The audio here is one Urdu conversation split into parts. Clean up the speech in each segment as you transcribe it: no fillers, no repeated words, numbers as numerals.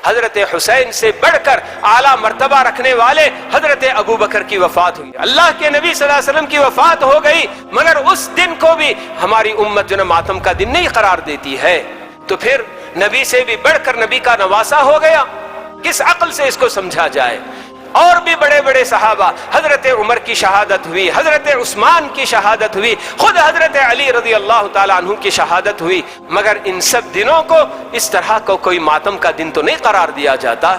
حضرت حسین سے بڑھ کر اعلیٰ مرتبہ رکھنے والے حضرت ابو بکر کی وفات ہوئی، اللہ کے نبی صلی اللہ علیہ وسلم کی وفات ہو گئی، مگر اس دن کو بھی ہماری امت جو نا ماتم کا دن نہیں قرار دیتی ہے، تو پھر نبی سے بھی بڑھ کر نبی کا نواسہ ہو گیا، کس عقل سے اس کو سمجھا جائے؟ اور بھی بڑے بڑے صحابہ، حضرت عمر کی شہادت ہوئی، حضرت عثمان کی شہادت ہوئی، خود حضرت علی رضی اللہ تعالیٰ عنہ کی شہادت ہوئی، مگر ان سب دنوں کو اس طرح کو کوئی ماتم کا دن تو نہیں قرار دیا جاتا۔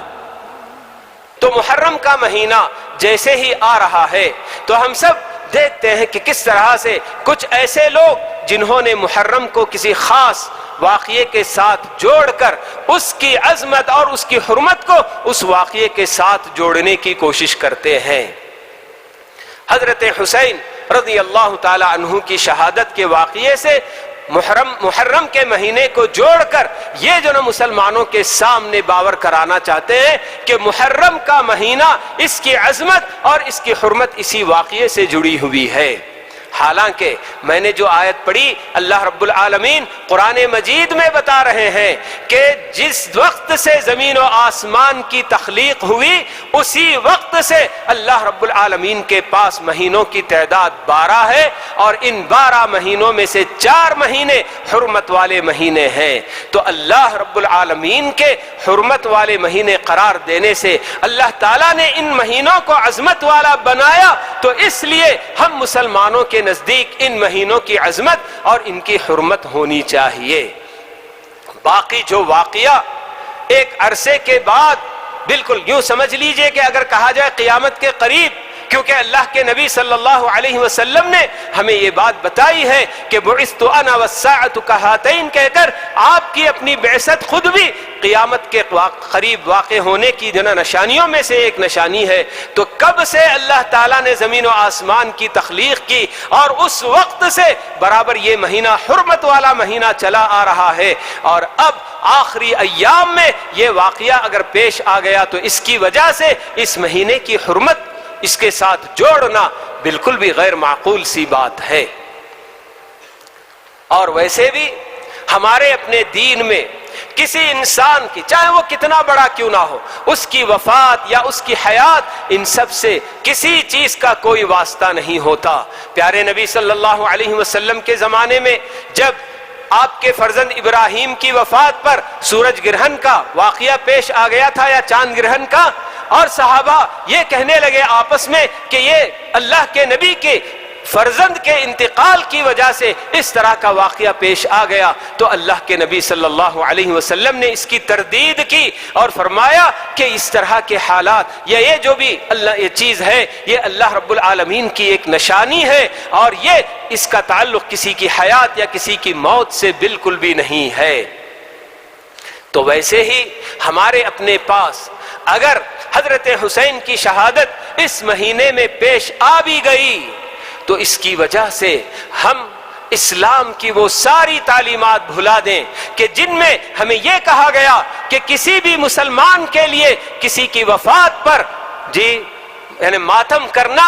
تو محرم کا مہینہ جیسے ہی آ رہا ہے تو ہم سب دیکھتے ہیں کہ کس طرح سے کچھ ایسے لوگ جنہوں نے محرم کو کسی خاص واقعے کے ساتھ جوڑ کر اس کی عظمت اور اس کی حرمت کو اس واقعے کے ساتھ جوڑنے کی کوشش کرتے ہیں۔ حضرت حسین رضی اللہ تعالی عنہ کی شہادت کے واقعے سے محرم کے مہینے کو جوڑ کر یہ جو نا مسلمانوں کے سامنے باور کرانا چاہتے ہیں کہ محرم کا مہینہ اس کی عظمت اور اس کی حرمت اسی واقعے سے جڑی ہوئی ہے۔ حالانکہ میں نے جو آیت پڑھی، اللہ رب العالمین قرآن مجید میں بتا رہے ہیں کہ جس وقت سے زمین و آسمان کی تخلیق ہوئی اسی وقت سے اللہ رب العالمین کے پاس مہینوں کی تعداد 12 ہے، اور ان 12 مہینوں میں سے 4 مہینے حرمت والے مہینے ہیں۔ تو اللہ رب العالمین کے حرمت والے مہینے قرار دینے سے اللہ تعالیٰ نے ان مہینوں کو عظمت والا بنایا، تو اس لیے ہم مسلمانوں کے نزدیک ان مہینوں کی عظمت اور ان کی حرمت ہونی چاہیے۔ باقی جو واقعہ ایک عرصے کے بعد، بالکل یوں سمجھ لیجئے کہ اگر کہا جائے قیامت کے قریب، کیونکہ اللہ کے نبی صلی اللہ علیہ وسلم نے ہمیں یہ بات بتائی ہے کہ بعثت انا والساعۃ کہاتین کہہ کر آپ کی اپنی بعثت خود بھی قیامت کے قریب واقع ہونے کی جو نشانیوں میں سے ایک نشانی ہے۔ تو کب سے اللہ تعالیٰ نے زمین و آسمان کی تخلیق کی اور اس وقت سے برابر یہ مہینہ حرمت والا مہینہ چلا آ رہا ہے، اور اب آخری ایام میں یہ واقعہ اگر پیش آ گیا تو اس کی وجہ سے اس مہینے کی حرمت اس کے ساتھ جوڑنا بالکل بھی غیر معقول سی بات ہے۔ اور ویسے بھی ہمارے اپنے دین میں کسی انسان کی، چاہے وہ کتنا بڑا کیوں نہ ہو، اس کی وفات یا اس کی حیات، ان سب سے کسی چیز کا کوئی واسطہ نہیں ہوتا۔ پیارے نبی صلی اللہ علیہ وسلم کے زمانے میں جب آپ کے فرزند ابراہیم کی وفات پر سورج گرہن کا واقعہ پیش آ گیا تھا یا چاند گرہن کا، اور صحابہ یہ کہنے لگے آپس میں کہ یہ اللہ کے نبی کے فرزند کے انتقال کی وجہ سے اس طرح کا واقعہ پیش آ گیا، تو اللہ کے نبی صلی اللہ علیہ وسلم نے اس کی تردید کی اور فرمایا کہ اس طرح کے حالات یا یہ جو بھی یہ چیز ہے یہ اللہ رب العالمین کی ایک نشانی ہے، اور یہ اس کا تعلق کسی کی حیات یا کسی کی موت سے بالکل بھی نہیں ہے۔ تو ویسے ہی ہمارے اپنے پاس اگر حضرت حسین کی شہادت اس مہینے میں پیش آ بھی گئی تو اس کی وجہ سے ہم اسلام کی وہ ساری تعلیمات بھلا دیں کہ جن میں ہمیں یہ کہا گیا کہ کسی بھی مسلمان کے لیے کسی کی وفات پر یعنی ماتم کرنا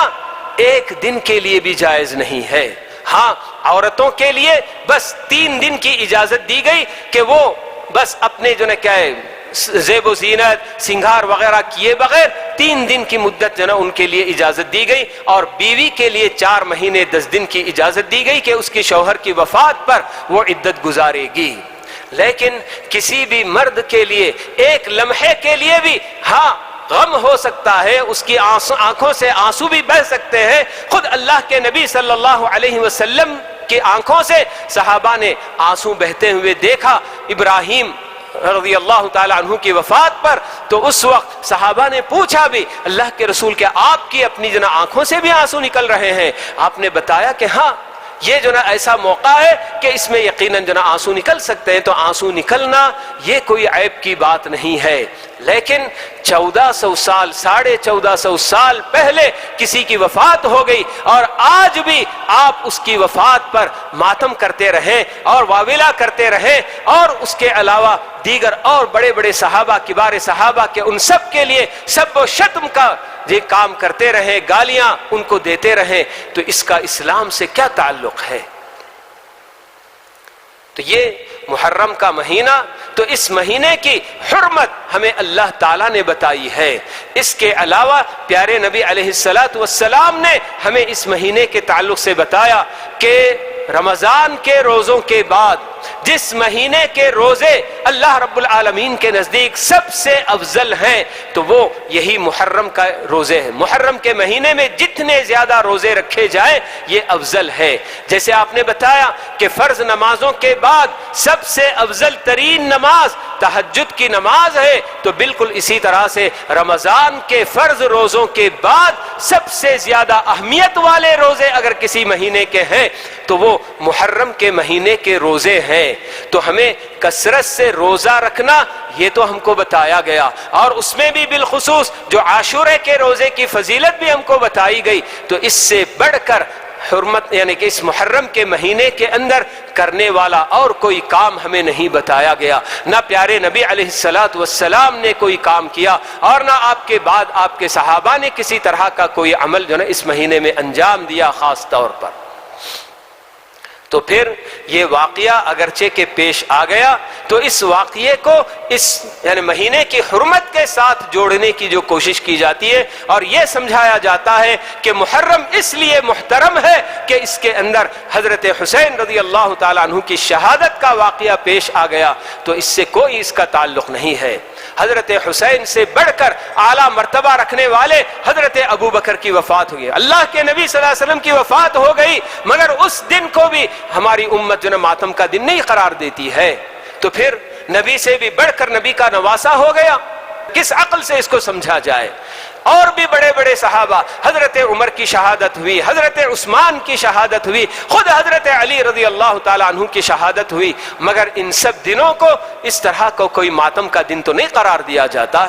ایک دن کے لیے بھی جائز نہیں ہے۔ ہاں، عورتوں کے لیے بس 3 دن کی اجازت دی گئی کہ وہ بس اپنے جو کیا ہے زیب و زینت سنگھار وغیرہ کیے بغیر 3 دن کی مدت جو نا ان کے لیے اجازت دی گئی، اور بیوی کے لیے 4 مہینے 10 دن کی اجازت دی گئی کہ اس کے شوہر کی وفات پر وہ عدت گزارے گی۔ لیکن کسی بھی مرد کے لیے ایک لمحے کے لیے بھی ہاں غم ہو سکتا ہے، اس کی آنکھوں سے آنسو بھی بہہ سکتے ہیں۔ خود اللہ کے نبی صلی اللہ علیہ وسلم کی آنکھوں سے صحابہ نے آنسو بہتے ہوئے دیکھا ابراہیم رضی اللہ تعالی عنہ کی وفات پر، تو اس وقت صحابہ نے پوچھا بھی اللہ کے رسول کیا آپ کی اپنی جو نا آنکھوں سے بھی آنسو نکل رہے ہیں؟ آپ نے بتایا کہ ہاں یہ جو نا ایسا موقع ہے کہ اس میں یقیناً جو نا آنسو نکل سکتے ہیں، تو آنسو نکلنا یہ کوئی عیب کی بات نہیں ہے۔ لیکن 1400 سال 1450 سال پہلے کسی کی وفات ہو گئی اور آج بھی آپ اس کی وفات پر ماتم کرتے رہیں اور واویلا کرتے رہیں، اور اس کے علاوہ دیگر اور بڑے بڑے صحابہ کبار صحابہ کے ان سب کے لیے سب و شتم کا یہ کام کرتے رہیں، گالیاں ان کو دیتے رہیں، تو اس کا اسلام سے کیا تعلق ہے؟ تو یہ محرم کا مہینہ تو اس مہینے کی حرمت ہمیں اللہ تعالیٰ نے بتائی ہے۔ اس کے علاوہ پیارے نبی علیہ الصلاۃ والسلام نے ہمیں اس مہینے کے تعلق سے بتایا کہ رمضان کے روزوں کے بعد جس مہینے کے روزے اللہ رب العالمین کے نزدیک سب سے افضل ہیں تو وہ یہی محرم کا روزے ہیں۔ محرم کے مہینے میں جتنے زیادہ روزے رکھے جائیں یہ افضل ہے۔ جیسے آپ نے بتایا کہ فرض نمازوں کے بعد سب سے افضل ترین نماز تہجد کی نماز ہے، تو بالکل اسی طرح سے رمضان کے فرض روزوں کے بعد سب سے زیادہ اہمیت والے روزے اگر کسی مہینے کے ہیں تو وہ محرم کے مہینے کے روزے ہیں۔ تو ہمیں کثرت سے روزہ رکھنا یہ تو ہم کو بتایا گیا، اور اس میں بھی بالخصوص جو عاشورے کے روزے کی فضیلت بھی ہم کو بتائی گئی، تو اس سے بڑھ کر حرمت یعنی کہ اس محرم کے مہینے کے اندر کرنے والا اور کوئی کام ہمیں نہیں بتایا گیا۔ نہ پیارے نبی علیہ الصلاۃ والسلام نے کوئی کام کیا، اور نہ آپ کے بعد آپ کے صحابہ نے کسی طرح کا کوئی عمل جو ہے اس مہینے میں انجام دیا خاص طور پر۔ تو پھر یہ واقعہ اگرچہ کہ پیش آ گیا تو اس واقعے کو اس یعنی مہینے کی حرمت کے ساتھ جوڑنے کی جو کوشش کی جاتی ہے، اور یہ سمجھایا جاتا ہے کہ محرم اس لیے محترم ہے کہ اس کے اندر حضرت حسین رضی اللہ تعالیٰ عنہ کی شہادت کا واقعہ پیش آ گیا، تو اس سے کوئی اس کا تعلق نہیں ہے۔ حضرت حسین سے بڑھ کر اعلیٰ مرتبہ رکھنے والے حضرت ابو بکر کی وفات ہوئی، اللہ کے نبی صلی اللہ علیہ وسلم کی وفات ہو گئی، مگر اس دن کو بھی ہماری امت جو ہے ماتم کا دن نہیں قرار دیتی ہے۔ تو پھر نبی سے بھی بڑھ کر نبی کا نواسہ ہو گیا، کس عقل سے اس کو سمجھا جائے؟ اور بھی بڑے بڑے صحابہ، حضرت عمر کی شہادت ہوئی، حضرت عثمان کی شہادت ہوئی، خود حضرت علی رضی اللہ تعالیٰ عنہ کی شہادت ہوئی، مگر ان سب دنوں کو اس طرح کو کوئی ماتم کا دن تو نہیں قرار دیا جاتا۔